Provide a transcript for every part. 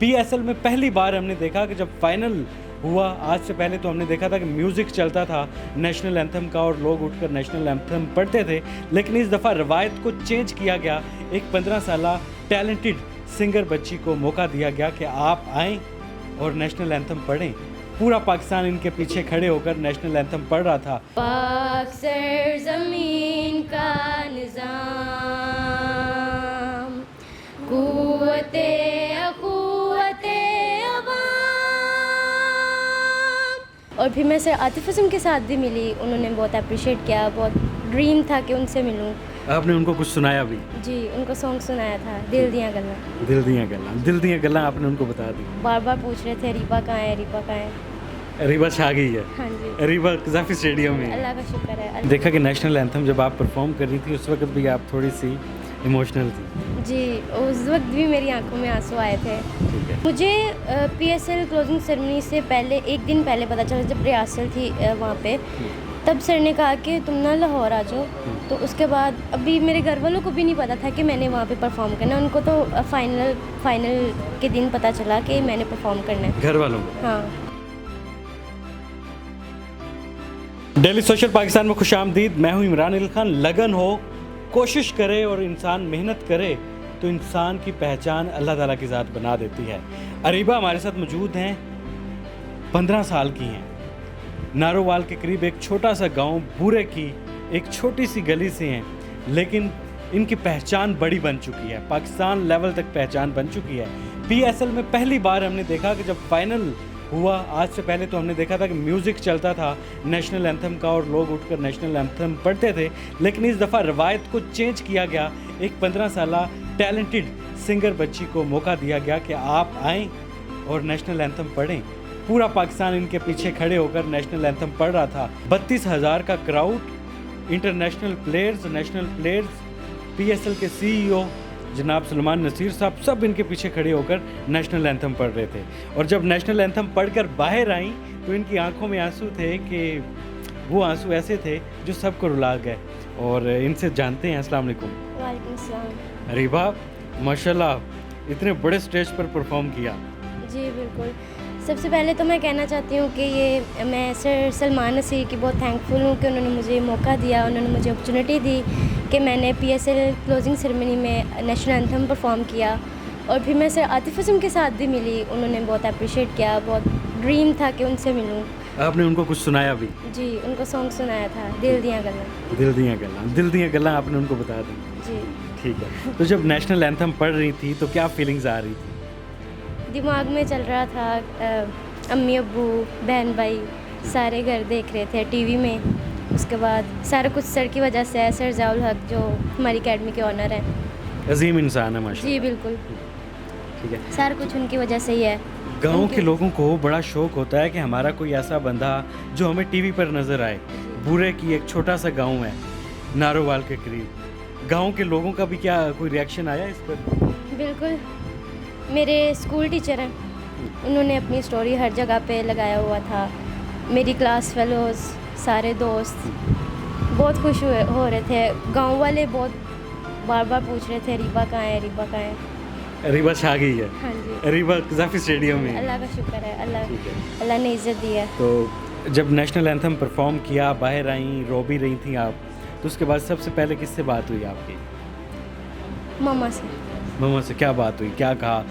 PSL में पहली बार हमने देखा कि जब फाइनल हुआ, आज से पहले तो हमने देखा था कि म्यूज़िक चलता था नेशनल एंथम का और लोग उठकर नेशनल एंथम पढ़ते थे, लेकिन इस दफ़ा रवायत को चेंज किया गया। एक 15 साला टैलेंटेड सिंगर बच्ची को मौका दिया गया कि आप आएँ और नेशनल एंथम पढ़ें। पूरा पाकिस्तान इनके पीछे खड़े होकर नेशनल एंथम पढ़ रहा था। पाक सरज़मीन का निज़ाम, कुव्वते अख़ुव्वते अवाम। और फिर मैं सर आतिफ़ असलम के साथ भी मिली, उन्होंने बहुत अप्रिशिएट किया, बहुत ड्रीम था कि उनसे मिलूं। आपने उनको कुछ सुनाया भी? जी, उनको सॉन्ग सुनाया था, दिल दियां गल्लां। दिल दियां गल्लां, दिल दियां गल्लां आपने उनको बता दी। बार बार पूछ रहे थे रीबा कहाँ है, रीबा कहाँ है। रीबा छा गई है। हाँ जी, रीबा क़ज़ाफ़ी स्टेडियम में। अल्लाह का शुक्र है। देखा कि नेशनल एंथम जब आप परफॉर्म कर रही थी उस वक्त भी आप थोड़ी सी इमोशनल थी। जी, उस वक्त भी मेरी आंखों में आंसू आए थे। ठीक है। मुझे पीएसएल क्लोजिंग सेरेमनी से पहले एक दिन पहले पता चला, जब रिहर्सल थी वहाँ पे, तब सर ने कहा कि तुम ना लाहौर आ जाओ। तो उसके बाद अभी मेरे घर वालों को भी नहीं पता था कि मैंने वहाँ पे परफॉर्म करना है। उनको तो फाइनल के दिन पता चला कि मैंने परफॉर्म करना है। घर वालों को? हाँ। डेली सोशल पाकिस्तान में खुशामदीद। मैं हूँ इमरान इल खान। लगन हो, कोशिश करे और इंसान मेहनत करे तो इंसान की पहचान अल्लाह ताला की ज़ात बना देती है। अरीबा हमारे साथ मौजूद हैं, 15 साल की हैं। नारोवाल के करीब एक छोटा सा गांव बूरे की एक छोटी सी गली से हैं, लेकिन इनकी पहचान बड़ी बन चुकी है, पाकिस्तान लेवल तक पहचान बन चुकी है। पीएसएल में पहली बार हमने देखा कि जब फाइनल हुआ, आज से पहले तो हमने देखा था कि म्यूज़िक चलता था नेशनल एंथम का और लोग उठकर नेशनल एंथम पढ़ते थे, लेकिन इस दफ़ा रवायत को चेंज किया गया। एक 15 साला टैलेंटेड सिंगर बच्ची को मौका दिया गया कि आप आएँ और नेशनल एंथम पढ़ें। पूरा पाकिस्तान इनके पीछे खड़े होकर नेशनल एंथम पढ़ रहा था। 32,000 का crowd, international players, national players, PSL के सीईओ जनाब सलमान नसीर साहब, सब इनके पीछे खड़े होकर नेशनल एंथम पढ़ रहे थे। और जब नेशनल एंथम पढ़कर बाहर आई तो इनकी आंखों में आंसू थे कि वो आंसू ऐसे थे जो सबको रुला गए। और इनसे जानते हैं। अस्सलाम वालेकुम। वालेकुम सलाम। रीबा, माशाल्लाह इतने बड़े स्टेज पर परफॉर्म किया। जी बिल्कुल। सबसे पहले तो मैं कहना चाहती हूँ कि ये मैं सर सलमान नसीर की बहुत थैंकफुल हूँ कि उन्होंने मुझे मौका दिया, उन्होंने मुझे अपॉर्चुनिटी दी कि मैंने पीएसएल क्लोजिंग सेरेमनी में नेशनल एंथम परफॉर्म किया। और फिर मैं सर आतिफ़ असलम के साथ भी मिली, उन्होंने बहुत अप्रिशिएट किया, बहुत ड्रीम था कि उनसे मिलूं। आपने उनको कुछ सुनाया भी? जी, उनको सॉन्ग सुनाया था, दिल दियां गल्लां। दिल दियां गल्लां, दिल दियां गल्लां आपने उनको बता दी। जी। ठीक है। तो जब नेशनल एंथम पढ़ रही थी तो क्या फीलिंग्स आ रही थी? दिमाग में चल रहा था, अम्मी अब्बू बहन भाई सारे घर देख रहे थे टीवी में। उसके बाद सारा कुछ सर की वजह से है। सर ज़ियाउल हक जो हमारी अकेडमी के ऑनर हैं, अजीम इंसान है माशाल्लाह। जी बिल्कुल, ठीक है। सारा कुछ उनकी वजह से ही है। गांव के लोगों को बड़ा शौक होता है कि हमारा कोई ऐसा बंदा जो हमें टीवी पर नज़र आए। बूरे की एक छोटा सा गांव है नारोवाल के करीब। गांव के लोगों का भी क्या कोई रिएक्शन आया इस पर? बिल्कुल। मेरे स्कूल टीचर हैं, उन्होंने अपनी स्टोरी हर जगह पे लगाया हुआ था। मेरी क्लास फेलोज़, सारे दोस्त बहुत खुश हो रहे थे। गांव वाले बहुत बार बार पूछ रहे थे रीबा कहाँ है, रीबा कहाँ है। रीबा छा गई है। हाँ जी, रीबा क़ज़ाफ़ी स्टेडियम में। अल्लाह का शुक्र है, ठीक है। अल्लाह ने इज़्ज़त दी है। तो जब नेशनल एंथम परफॉर्म किया, बाहर आई, रो भी रही थी आप, तो उसके बाद सबसे पहले किससे बात हुई आपकी? मामा से। मम्मा से क्या बात हुई, क्या कहा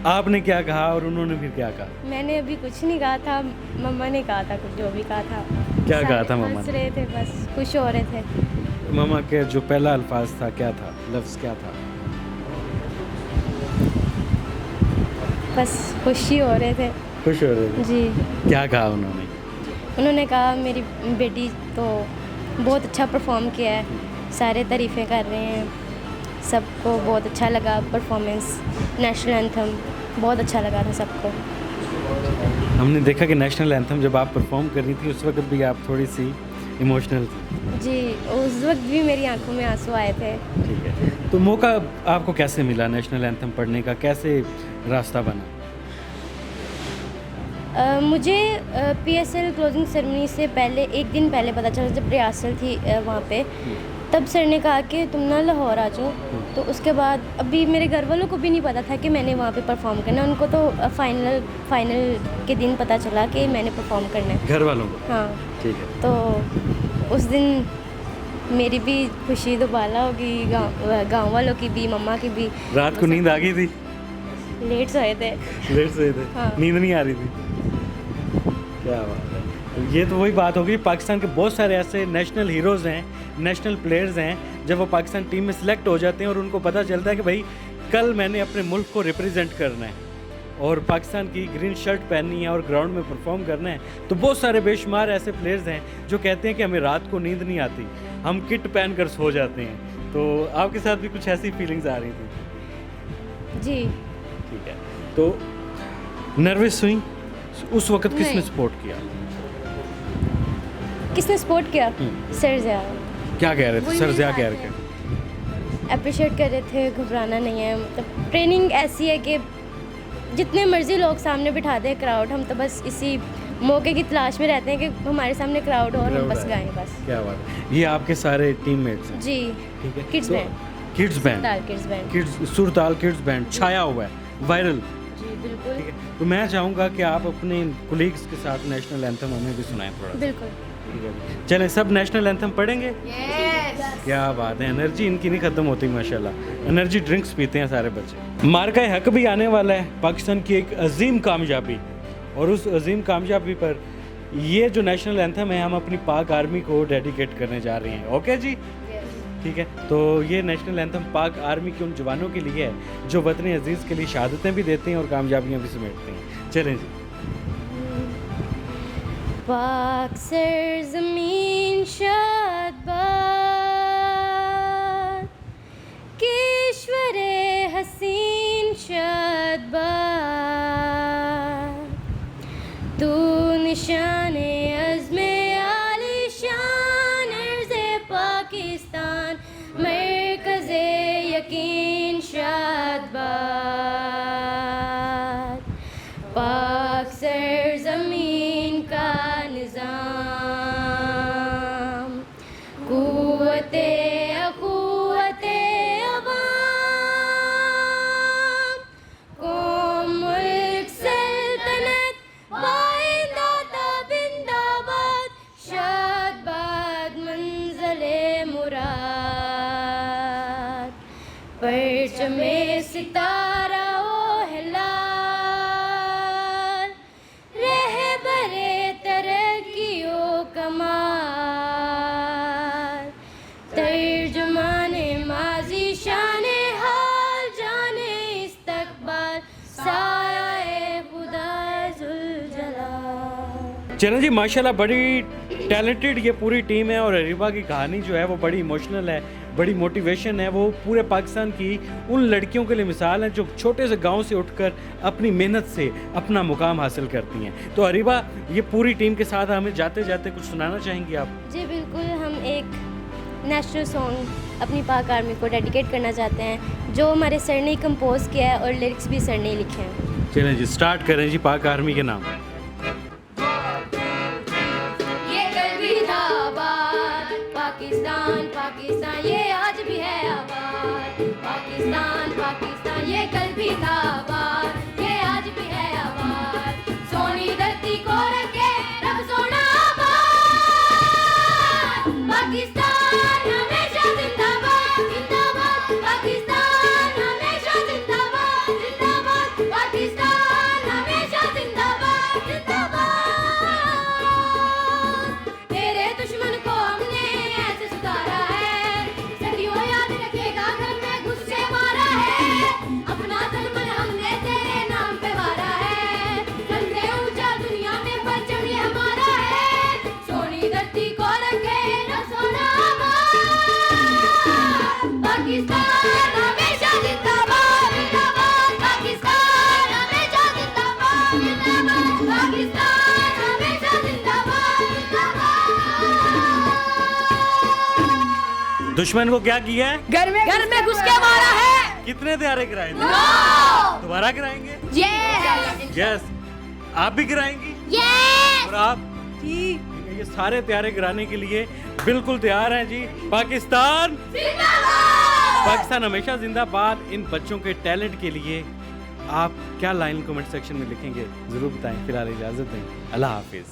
आपने, क्या कहा और उन्होंने फिर क्या कहा? मैंने अभी कुछ नहीं कहा था, मम्मा ने कहा था कुछ, जो भी कहा था। क्या कहा था सारे मम्मा हंस ने? रहे थे, बस खुश हो रहे थे। मम्मा के जो पहला अल्फाज था क्या था, लफ्ज़ क्या था? बस खुशी हो रहे थे। खुश हो रहे थे? जी। क्या कहा उन्होंने? उन्होंने कहा मेरी बेटी तो बहुत अच्छा परफॉर्म किया है, सारे तारीफ़ें कर रहे हैं, सबको बहुत अच्छा लगा परफॉर्मेंस। नेशनल एंथम बहुत अच्छा लगा था सबको। हमने देखा कि नेशनल एंथम जब आप परफॉर्म कर रही थी उस वक्त भी आप थोड़ी सी इमोशनल थी। जी, उस वक्त भी मेरी आंखों में आंसू आए थे। ठीक है। तो मौका आपको कैसे मिला नेशनल एंथम पढ़ने का, कैसे रास्ता बना? मुझे पीएसएल क्लोजिंग सेरेमनी से पहले एक दिन पहले पता चला, जब रिहर्सल थी वहाँ पे, तब सर ने कहा कि तुम ना लाहौर आ जाओ। तो उसके बाद अभी मेरे घर वालों को भी नहीं पता था कि मैंने वहाँ पे परफॉर्म करना है। उनको तो फाइनल के दिन पता चला कि मैंने परफॉर्म करना है, घर वालों को? हाँ। ठीक है। तो उस दिन मेरी भी खुशी दुबाला होगी, गाँव वालों की भी, मम्मा की भी। रात को नींद आ गई थी? लेट सोए थे। लेट सोए थे? हाँ। नींद नहीं आ रही थी? क्या बात है। ये तो वही बात होगी, पाकिस्तान के बहुत सारे ऐसे नेशनल हीरोज़ हैं, नेशनल प्लेयर्स हैं, जब वो पाकिस्तान टीम में सिलेक्ट हो जाते हैं और उनको पता चलता है कि भाई कल मैंने अपने मुल्क को रिप्रेजेंट करना है और पाकिस्तान की ग्रीन शर्ट पहननी है और ग्राउंड में परफॉर्म करना है, तो बहुत सारे बेशुमार ऐसे प्लेयर्स हैं जो कहते हैं कि हमें रात को नींद नहीं आती, हम किट पहन कर सो जाते हैं। तो आपके साथ भी कुछ ऐसी फीलिंग्स आ रही थी? जी। ठीक है। तो नर्वस हुई उस वक्त? किसने नहीं। सपोर्ट किया? किसने सपोर्ट किया? सर ज़िया। क्या कह रहे थे सर? ज़िया कह रहे थे? अप्रिशिएट कर रहे थे, घबराना नहीं है, मतलब ट्रेनिंग ऐसी है कि जितने मर्जी लोग सामने बिठा दें क्राउड, हम तो बस इसी मौके की तलाश में रहते हैं कि हमारे सामने क्राउड हो और हम बस गाएं बस। क्या बात है। ये आपके सारे टीममेट्स हैं? जी। ठीक है। किड्स तो band. Kids band. Kids band. Kids Surtaal kids band छाया हुआ है, वायरल। जी बिल्कुल। ठीक है। तो मैं चाहूँगा कि आप अपने कोलीग्स के साथ नेशनल एंथम हमें भी सुनाएं थोड़ा। बिल्कुल। ठीक है। चलें सब नेशनल एंथम पढ़ेंगे? क्या बात है, एनर्जी इनकी नहीं ख़त्म होती माशाल्लाह। एनर्जी ड्रिंक्स पीते हैं सारे बच्चे। मार्का हक भी आने वाला है, पाकिस्तान की एक अजीम कामयाबी, और उस अजीम कामयाबी पर ये जो नेशनल एंथम है हम अपनी पाक आर्मी को डेडिकेट करने जा रहे हैं। ओके जी? ठीक है। तो ये नेशनल एंथम पाक आर्मी के उन जवानों के लिए है जो वतन अजीज़ के लिए शहादतें भी देते हैं और कामयाबियाँ भी समेटते हैं। चलें जी। पाक सरज़मीन शादबाद, किश्वरे हसीन शादबाद, तू निशाने अज़्मे आलिशान अर्ज़े पाकिस्तान, मरकज़े यकीन शादबाद, पाक सरज़मीन का निज़ाम, कुव्वते अख़ुव्वते अवाम, कौम मुल्क सल्तनत बाइंदा ताबिंदाबाद, शादबाद मंज़िले मुराद, परचमे सितारा ओ हिलाल, रहबरे तरक्कीओ कमाल, तर्जुमाने माज़ी शाने हाल, जाने इस्तक़बाल, साया-ए खुदा ज़ुल-जलाल। चलें जी, माशाल्लाह बड़ी टैलेंटेड ये पूरी टीम है और अरीबा की कहानी जो है वो बड़ी इमोशनल है, बड़ी मोटिवेशन है। वो पूरे पाकिस्तान की उन लड़कियों के लिए मिसाल है जो छोटे से गांव से उठकर अपनी मेहनत से अपना मुकाम हासिल करती हैं। तो अरीबा, ये पूरी टीम के साथ हमें जाते जाते कुछ सुनाना चाहेंगी आप? जी बिल्कुल, हम एक नेशनल सॉन्ग अपनी पाक आर्मी को डेडिकेट करना चाहते हैं जो हमारे सर ने कंपोज किया है और लिरिक्स भी सर ने ही लिखे हैं। चलें जी, स्टार्ट करें जी पाक आर्मी के नाम। ये कल भी था आबाद, पाकिस्तान पाकिस्तान ये आज भी है आबाद, पाकिस्तान पाकिस्तान ये कल भी था आबाद, ये आज भी है आबाद, सोनी धरती को रखे रब सोना आबाद, पाकिस्तान हमेशा जिंदाबाद जिंदाबाद, पाकिस्तान हमेशा जिंदाबाद जिंदाबाद, पाकिस्तान हमेशा जिंदाबाद जिंदाबाद, तेरे दुश्मन को हमने ऐसे सुधारा है, सदियों याद रखेगा घर में घुस के मारा है, अपना तन मन हमने तेरे नाम पे वारा है, सबसे ऊंचा दुनिया में परचम ये हमारा है, सोनी धरती को रखे न सोना आबाद, पाकिस्तान हमेशा जिंदाबाद जिंदाबाद, पाकिस्तान हमेशा जिंदाबाद जिंदाबाद, पाकिस्तान हमेशा जिंदाबाद जिंदाबाद। दुश्मन को क्या किया है? घर में घुस के मारा है। कितने त्यारे गिराए थे? दोबारा गिराएंगे? Yes yes. आप भी गिराएंगी? यस और आप? थी। ये सारे तैयारी कराने के लिए बिल्कुल तैयार हैं जी। पाकिस्तान पाकिस्तान हमेशा जिंदाबाद। इन बच्चों के टैलेंट के लिए आप क्या लाइन कमेंट सेक्शन में लिखेंगे जरूर बताएं। फिलहाल इजाजत दें, अल्लाह हाफिज।